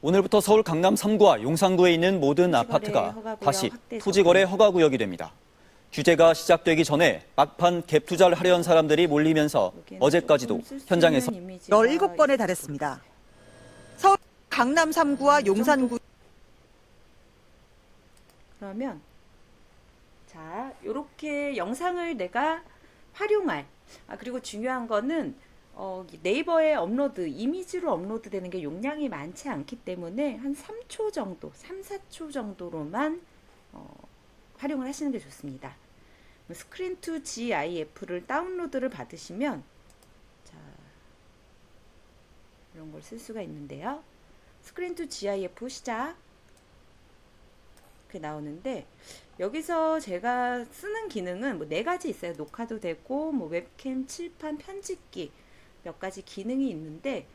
오늘부터 서울 강남 3구와 용산구에 있는 모든 토지거래 아파트가 허가구역 다시 확대 토지거래 적용. 허가구역이 됩니다. 규제가 시작되기 전에 막판 갭 투자를 하려는 사람들이 몰리면서 여기에는 어제까지도 조금 쓸수 현장에서 있는 이미지가 17건에 달했습니다. 서울 강남 3구와 용산구 그러면 자, 요렇게 영상을 내가 활용할 그리고 중요한 거는 네이버에 업로드, 이미지로 업로드 되는 게 용량이 많지 않기 때문에 한 3초 정도, 3, 4초 정도로만 활용을 하시는 게 좋습니다. 스크린 투 GIF를 다운로드를 받으시면 자, 이런 걸 쓸 수가 있는데요. 스크린 투 GIF 시작 이렇게 나오는데 여기서 제가 쓰는 기능은 뭐 4가지 있어요. 녹화도 되고 뭐 웹캠, 칠판, 편집기 몇 가지 기능이 있는데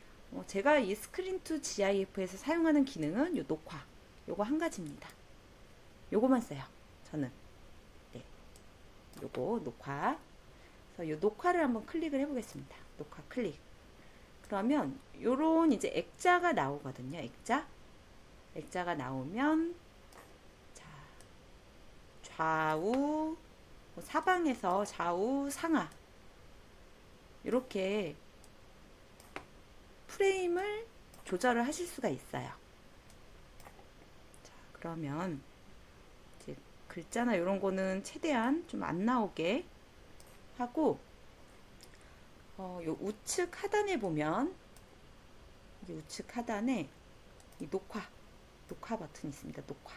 제가 이 스크린 투 GIF에서 사용하는 기능은 요 녹화 요거 한 가지입니다. 요거만 써요. 저는 네, 요거 녹화. 그래서 요 녹화를 한번 클릭을 해보겠습니다. 녹화 클릭. 그러면 요런 이제 액자가 나오거든요. 액자가 나오면 자, 좌우 사방에서 좌우 상하 이렇게 프레임을 조절을 하실 수가 있어요. 자, 그러면 이제 글자나 이런 거는 최대한 좀 안 나오게 하고 요 우측 하단에 보면 이 우측 하단에 이 녹화 버튼이 있습니다. 녹화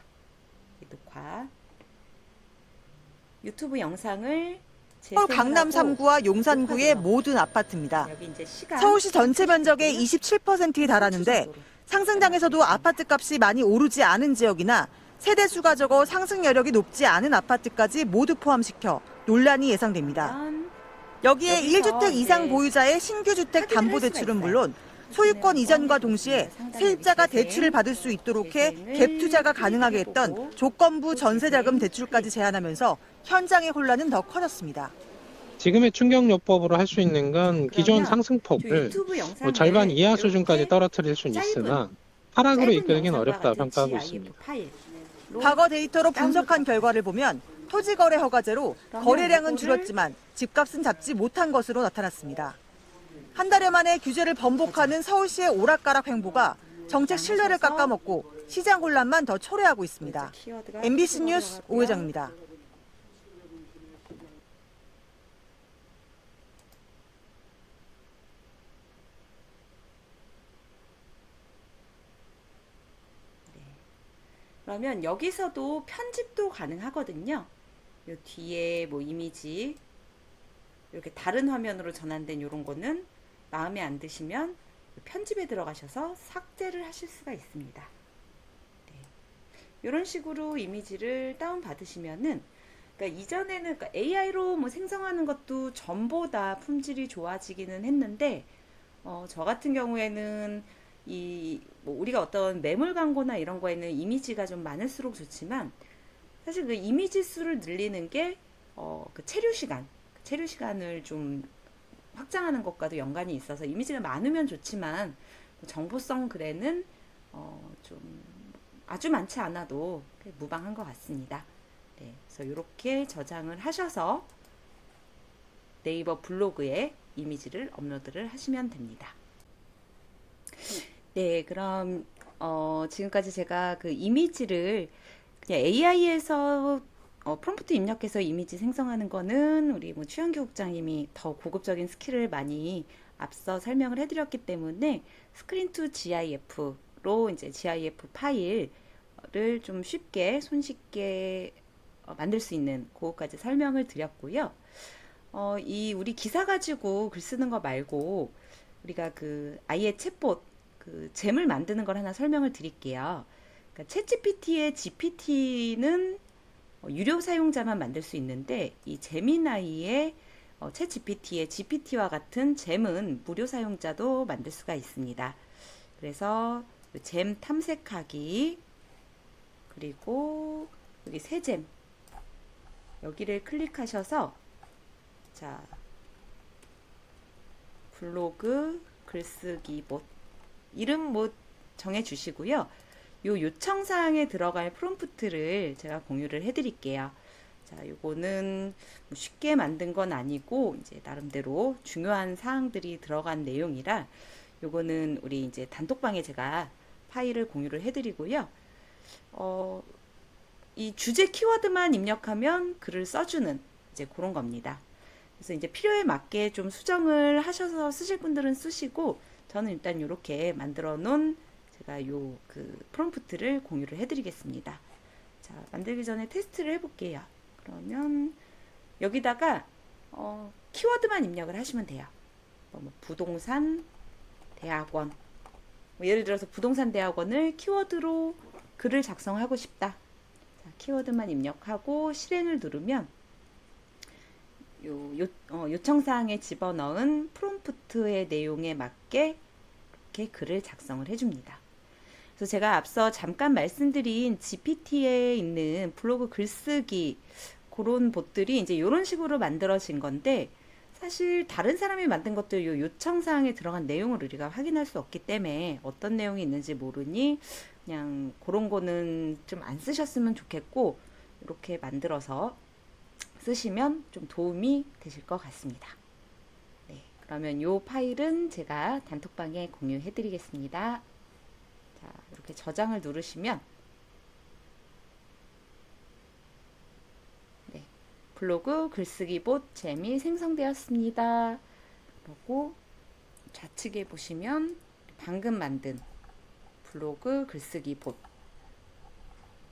유튜브 영상을 서울 강남 3구와 용산구의 모든 아파트입니다. 여기 이제 시간 서울시 전체 면적의 27%에 달하는데 상승장에서도 아파트 값이 많이 오르지 않은 지역이나 세대 수가 적어 상승 여력이 높지 않은 아파트까지 모두 포함시켜 논란이 예상됩니다. 여기에 여기서 1주택 이상 이제 보유자의 신규 주택 담보 대출은 물론 소유권 이전과 동시에 세입자가 대출을 받을 수 있도록 해 갭 투자가 가능하게 했던 조건부 전세자금 대출까지 제한하면서 현장의 혼란은 더 커졌습니다. 지금의 충격요법으로 할 수 있는 건 기존 상승폭을 절반 이하 수준까지 떨어뜨릴 수는 있으나 하락으로 이끌기는 어렵다 평가하고 있습니다. 과거 데이터로 분석한 결과를 보면 토지거래 허가제로 거래량은 줄었지만 집값은 잡지 못한 것으로 나타났습니다. 한 달여 만에 규제를 번복하는 서울시의 오락가락 행보가 정책 신뢰를 깎아먹고 시장 혼란만 더 초래하고 있습니다. MBC 뉴스 오회정입니다. 그러면 여기서도 편집도 가능하거든요. 요 뒤에 뭐 이미지 이렇게 다른 화면으로 전환된 이런 거는 마음에 안 드시면 편집에 들어가셔서 삭제를 하실 수가 있습니다. 네. 이런 식으로 이미지를 다운 받으시면은, 그러니까 이전에는 그러니까 AI로 뭐 생성하는 것도 전보다 품질이 좋아지기는 했는데, 저 같은 경우에는 뭐 우리가 어떤 매물 광고나 이런 거에는 이미지가 좀 많을수록 좋지만, 사실 그 이미지 수를 늘리는 게 그 체류 시간을 좀 확장하는 것과도 연관이 있어서 이미지가 많으면 좋지만 정보성 글에는 좀 아주 많지 않아도 무방한 것 같습니다. 네, 그래서 이렇게 저장을 하셔서 네이버 블로그에 이미지를 업로드를 하시면 됩니다. 네, 그럼 지금까지 제가 그 이미지를 그냥 AI에서 프롬프트 입력해서 이미지 생성하는 거는 우리 뭐 추현규 국장님이 더 고급적인 스킬을 많이 앞서 설명을 해드렸기 때문에 스크린 투 GIF로 이제 GIF 파일을 좀 쉽게 손쉽게 만들 수 있는 그거까지 설명을 드렸고요. 이 우리 기사 가지고 글 쓰는 거 말고 우리가 그 아예 챗봇 그 잼을 만드는 걸 하나 설명을 드릴게요. 그러니까 챗GPT의 GPT는 유료 사용자만 만들 수 있는데 이 제미나이의 챗GPT의 GPT와 같은 잼은 무료 사용자도 만들 수가 있습니다. 그래서 잼 탐색하기, 그리고 여기 새 잼 여기를 클릭하셔서 자 블로그 글쓰기 봇 이름 뭐 정해 주시고요. 요 요청사항에 들어갈 프롬프트를 제가 공유를 해드릴게요. 자, 요거는 뭐 쉽게 만든 건 아니고 이제 나름대로 중요한 사항들이 들어간 내용이라 요거는 우리 이제 단톡방에 제가 파일을 공유를 해드리고요. 이 주제 키워드만 입력하면 글을 써주는 이제 그런 겁니다. 그래서 이제 필요에 맞게 좀 수정을 하셔서 쓰실 분들은 쓰시고 저는 일단 이렇게 만들어 놓은 제가 요 그 프롬프트를 공유를 해드리겠습니다. 자, 만들기 전에 테스트를 해볼게요. 그러면 여기다가 키워드만 입력을 하시면 돼요. 뭐 부동산 대학원, 뭐 예를 들어서 부동산 대학원을 키워드로 글을 작성하고 싶다. 자, 키워드만 입력하고 실행을 누르면 요청사항에 집어넣은 프롬프트의 내용에 맞게 이렇게 글을 작성을 해줍니다. 그래서 제가 앞서 잠깐 말씀드린 GPT에 있는 블로그 글쓰기 그런 봇들이 이제 이런 식으로 만들어진 건데 사실 다른 사람이 만든 것들 요청사항에 들어간 내용을 우리가 확인할 수 없기 때문에 어떤 내용이 있는지 모르니 그냥 그런 거는 좀 안 쓰셨으면 좋겠고 이렇게 만들어서 쓰시면 좀 도움이 되실 것 같습니다. 네, 그러면 이 파일은 제가 단톡방에 공유해 드리겠습니다. 자, 이렇게 저장을 누르시면 네, 블로그 글쓰기 봇 잼이 생성되었습니다. 그리고 좌측에 보시면 방금 만든 블로그 글쓰기 봇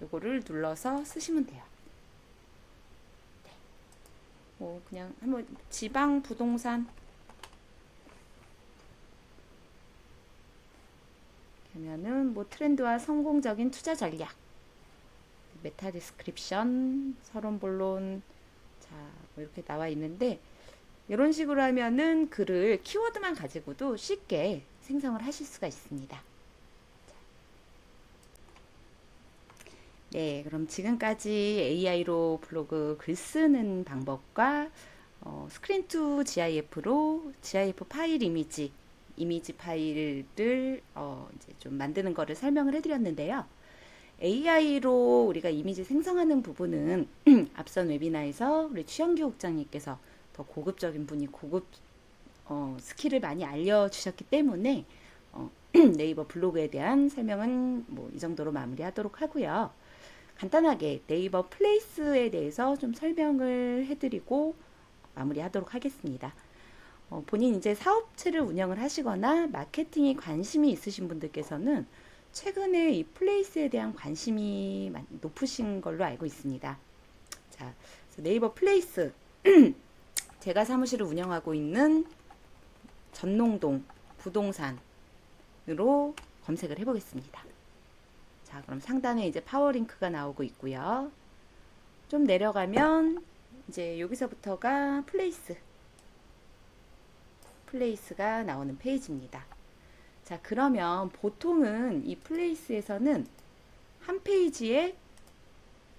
요거를 눌러서 쓰시면 돼요. 뭐 그냥 한번 지방 부동산 하면은 뭐 트렌드와 성공적인 투자 전략, 메타 디스크립션, 서론 본론, 자, 뭐 이렇게 나와 있는데 이런 식으로 하면은 글을 키워드만 가지고도 쉽게 생성을 하실 수가 있습니다. 네, 그럼 지금까지 AI로 블로그 글 쓰는 방법과 스크린 투 GIF로 GIF 파일 이미지 파일을 이제 좀 만드는 거를 설명을 해드렸는데요. AI로 우리가 이미지 생성하는 부분은 앞선 웨비나에서 우리 추현규 국장님께서 더 고급적인 분이 고급 스킬을 많이 알려주셨기 때문에 네이버 블로그에 대한 설명은 뭐 이 정도로 마무리하도록 하고요. 간단하게 네이버 플레이스에 대해서 좀 설명을 해드리고 마무리하도록 하겠습니다. 본인 이제 사업체를 운영을 하시거나 마케팅에 관심이 있으신 분들께서는 최근에 이 플레이스에 대한 관심이 많이 높으신 걸로 알고 있습니다. 자, 그래서 네이버 플레이스 제가 사무실을 운영하고 있는 전농동 부동산으로 검색을 해보겠습니다. 자, 그럼 상단에 이제 파워링크가 나오고 있고요. 좀 내려가면 이제 여기서부터가 플레이스가 나오는 페이지입니다. 자, 그러면 보통은 이 플레이스에서는 한 페이지에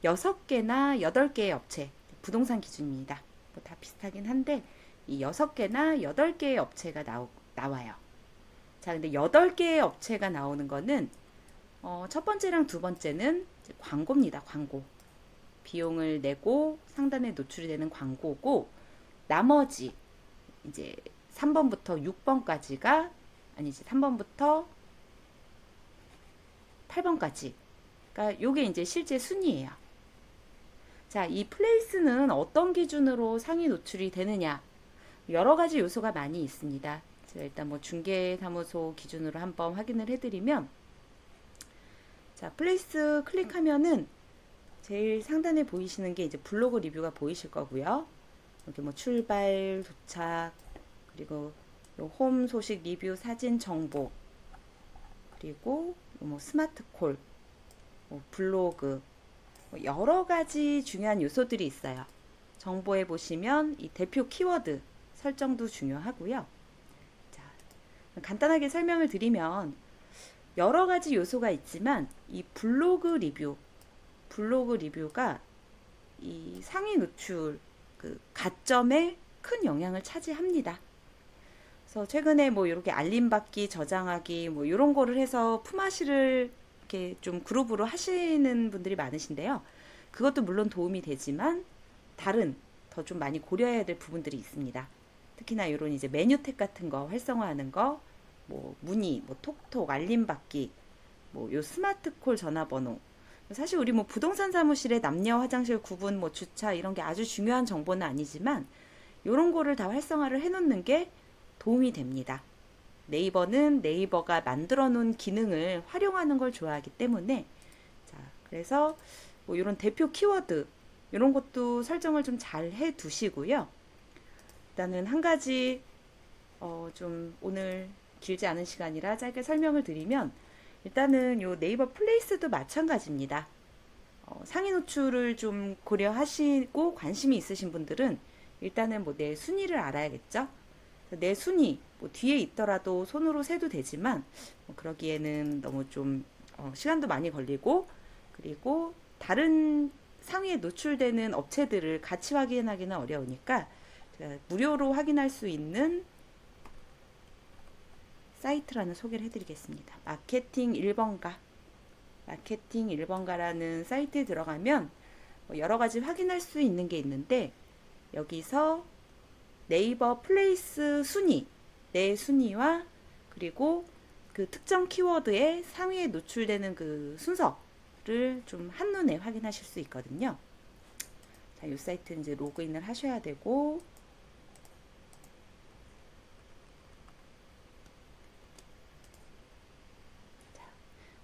6개나 8개의 업체, 부동산 기준입니다. 뭐 다 비슷하긴 한데 이 6개나 8개의 업체가 나와요. 자, 근데 8개의 업체가 나오는 거는 첫 번째랑 두 번째는 이제 광고입니다. 광고. 비용을 내고 상단에 노출이 되는 광고고, 나머지 이제 3번부터 6번까지가 아니지 3번부터 8번까지. 그러니까 요게 이제 실제 순위예요. 자, 이 플레이스는 어떤 기준으로 상위 노출이 되느냐? 여러 가지 요소가 많이 있습니다. 제가 일단 뭐 중개사무소 기준으로 한번 확인을 해드리면, 자, 플레이스 클릭하면은 제일 상단에 보이시는 게 이제 블로그 리뷰가 보이실 거고요. 여기 뭐 출발, 도착, 그리고 요 홈 소식 리뷰 사진 정보, 그리고 뭐 스마트콜, 뭐 블로그, 뭐 여러 가지 중요한 요소들이 있어요. 정보에 보시면 이 대표 키워드 설정도 중요하고요. 자, 간단하게 설명을 드리면 여러 가지 요소가 있지만 이 블로그 리뷰가 이 상위 노출 그 가점에 큰 영향을 차지합니다. 그래서 최근에 뭐 이렇게 알림받기, 저장하기 뭐 이런 거를 해서 품앗이를 이렇게 좀 그룹으로 하시는 분들이 많으신데요. 그것도 물론 도움이 되지만 다른 더 좀 많이 고려해야 될 부분들이 있습니다. 특히나 이런 이제 메뉴 탭 같은 거 활성화하는 거, 뭐 문의, 뭐 톡톡, 알림받기, 뭐 요 스마트콜 전화번호. 사실 우리 뭐 부동산 사무실에 남녀 화장실 구분, 뭐 주차 이런 게 아주 중요한 정보는 아니지만 이런 거를 다 활성화를 해놓는 게 도움이 됩니다. 네이버는 네이버가 만들어 놓은 기능을 활용하는 걸 좋아하기 때문에, 자, 그래서 뭐 이런 대표 키워드 이런 것도 설정을 좀 잘 해 두시고요. 일단은 한 가지 좀 오늘 길지 않은 시간이라 짧게 설명을 드리면, 일단은 요 네이버 플레이스도 마찬가지입니다. 상위 노출을 좀 고려하시고 관심이 있으신 분들은 일단은 뭐 내 순위를 알아야겠죠. 내 순위 뭐 뒤에 있더라도 손으로 세도 되지만 뭐 그러기에는 너무 좀 시간도 많이 걸리고, 그리고 다른 상위에 노출되는 업체들을 같이 확인하기는 어려우니까 제가 무료로 확인할 수 있는 사이트라는 소개를 해드리겠습니다. 마케팅 1번가라는 사이트에 들어가면 여러 가지 확인할 수 있는 게 있는데, 여기서 네이버 플레이스 순위, 내 순위와 그리고 그 특정 키워드의 상위에 노출되는 그 순서를 좀 한눈에 확인하실 수 있거든요. 자, 이 사이트 이제 로그인을 하셔야 되고,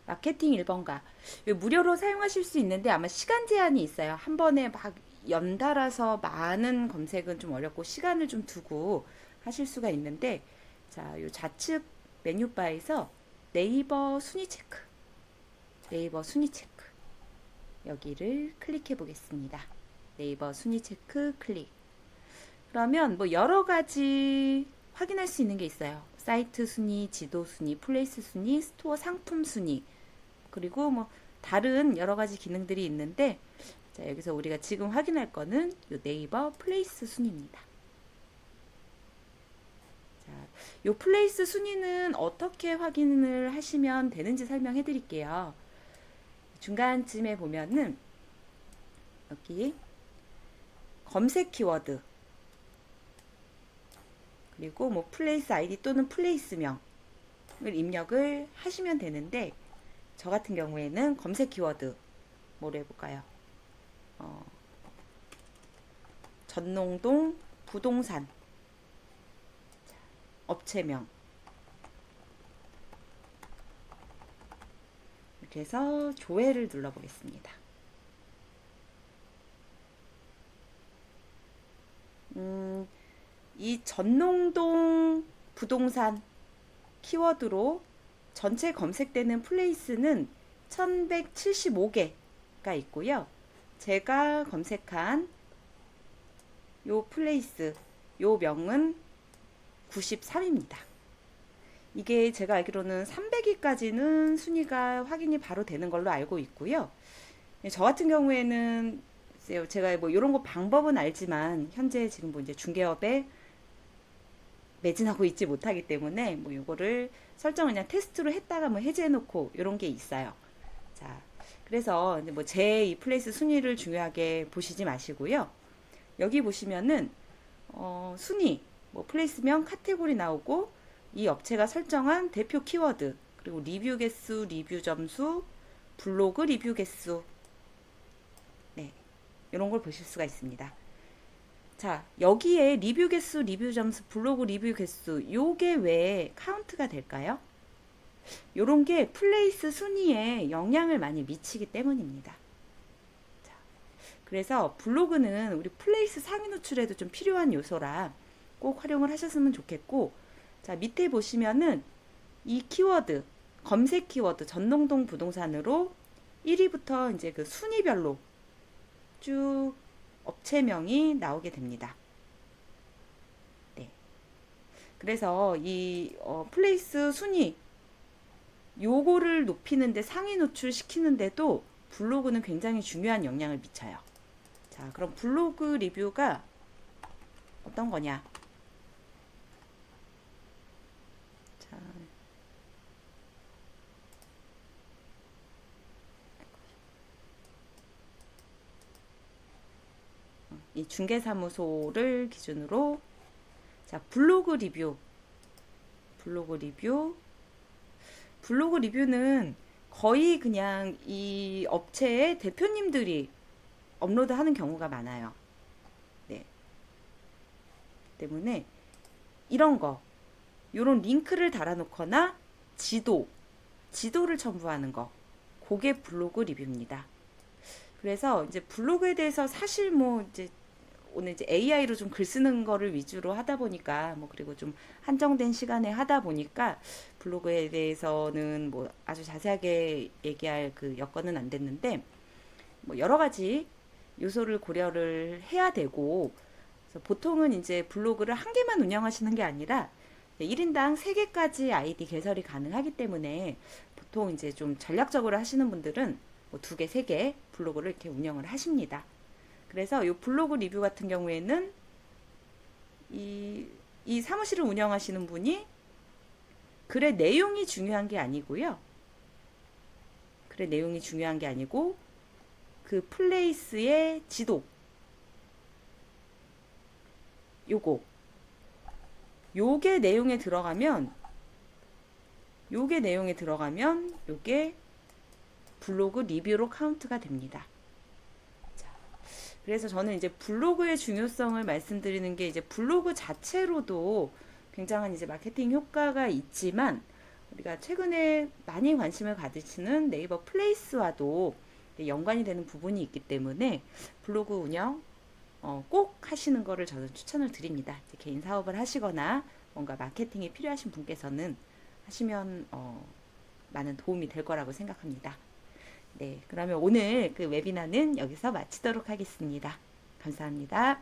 마케팅 1번가 무료로 사용하실 수 있는데 아마 시간 제한이 있어요. 한 번에 막 연달아서 많은 검색은 좀 어렵고 시간을 좀 두고 하실 수가 있는데, 자, 요 좌측 메뉴바에서 네이버 순위 체크 여기를 클릭해 보겠습니다. 네이버 순위 체크 클릭. 그러면 뭐 여러 가지 확인할 수 있는 게 있어요. 사이트 순위, 지도 순위, 플레이스 순위, 스토어 상품 순위, 그리고 뭐 다른 여러 가지 기능들이 있는데, 자, 여기서 우리가 지금 확인할 거는 요 네이버 플레이스 순위입니다. 자, 요 플레이스 순위는 어떻게 확인을 하시면 되는지 설명해 드릴게요. 중간쯤에 보면은 여기 검색 키워드, 그리고 뭐 플레이스 아이디 또는 플레이스명을 입력을 하시면 되는데, 저 같은 경우에는 검색 키워드 뭐로 해볼까요? 전농동 부동산, 업체명, 이렇게 해서 조회를 눌러보겠습니다. 이 전농동 부동산 키워드로 전체 검색되는 플레이스는 1175개가 있고요. 제가 검색한 요 플레이스, 요 명은 93입니다. 이게 제가 알기로는 300위까지는 순위가 확인이 바로 되는 걸로 알고 있고요. 저 같은 경우에는 제가 뭐 이런 거 방법은 알지만 현재 지금 뭐 이제 중개업에 매진하고 있지 못하기 때문에 뭐 요거를 설정을 그냥 테스트로 했다가 뭐 해제해 놓고 이런 게 있어요. 자, 그래서 뭐 제 이 플레이스 순위를 중요하게 보시지 마시고요. 여기 보시면은 순위, 뭐 플레이스명, 카테고리 나오고 이 업체가 설정한 대표 키워드, 그리고 리뷰 개수, 리뷰 점수, 블로그 리뷰 개수, 네, 이런 걸 보실 수가 있습니다. 자, 여기에 리뷰 개수, 리뷰 점수, 블로그 리뷰 개수, 요게 왜 카운트가 될까요? 요런 게 플레이스 순위에 영향을 많이 미치기 때문입니다. 자, 그래서 블로그는 우리 플레이스 상위 노출에도 좀 필요한 요소라 꼭 활용을 하셨으면 좋겠고, 자, 밑에 보시면은 이 키워드, 검색 키워드 전농동 부동산으로 1위부터 이제 그 순위별로 쭉 업체명이 나오게 됩니다. 네. 그래서 이 플레이스 순위 요거를 높이는데 상위 노출 시키는데도 블로그는 굉장히 중요한 영향을 미쳐요. 자, 그럼 블로그 리뷰가 어떤 거냐? 자, 이 중개사무소를 기준으로, 자, 블로그 리뷰는 거의 그냥 이 업체의 대표님들이 업로드하는 경우가 많아요. 네. 때문에 이런 거, 요런 링크를 달아놓거나 지도를 첨부하는 거, 그게 블로그 리뷰입니다. 그래서 이제 블로그에 대해서 사실 뭐 이제 오늘 이제 AI로 좀 글 쓰는 거를 위주로 하다 보니까 뭐 그리고 좀 한정된 시간에 하다 보니까 블로그에 대해서는 뭐 아주 자세하게 얘기할 그 여건은 안 됐는데, 뭐 여러 가지 요소를 고려를 해야 되고, 그래서 보통은 이제 블로그를 한 개만 운영하시는 게 아니라 1인당 3개까지 아이디 개설이 가능하기 때문에 보통 이제 좀 전략적으로 하시는 분들은 뭐 2개, 3개 블로그를 이렇게 운영을 하십니다. 그래서 이 블로그 리뷰 같은 경우에는 이 사무실을 운영하시는 분이 글의 내용이 중요한 게 아니고요. 글의 내용이 중요한 게 아니고 그 플레이스의 지도, 요게 내용에 들어가면 요게 블로그 리뷰로 카운트가 됩니다. 그래서 저는 이제 블로그의 중요성을 말씀드리는 게, 이제 블로그 자체로도 굉장한 이제 마케팅 효과가 있지만, 우리가 최근에 많이 관심을 가지시는 네이버 플레이스와도 연관이 되는 부분이 있기 때문에 블로그 운영 꼭 하시는 거를 저는 추천을 드립니다. 개인 사업을 하시거나 뭔가 마케팅이 필요하신 분께서는 하시면 많은 도움이 될 거라고 생각합니다. 네, 그러면 오늘 그 웨비나는 여기서 마치도록 하겠습니다. 감사합니다.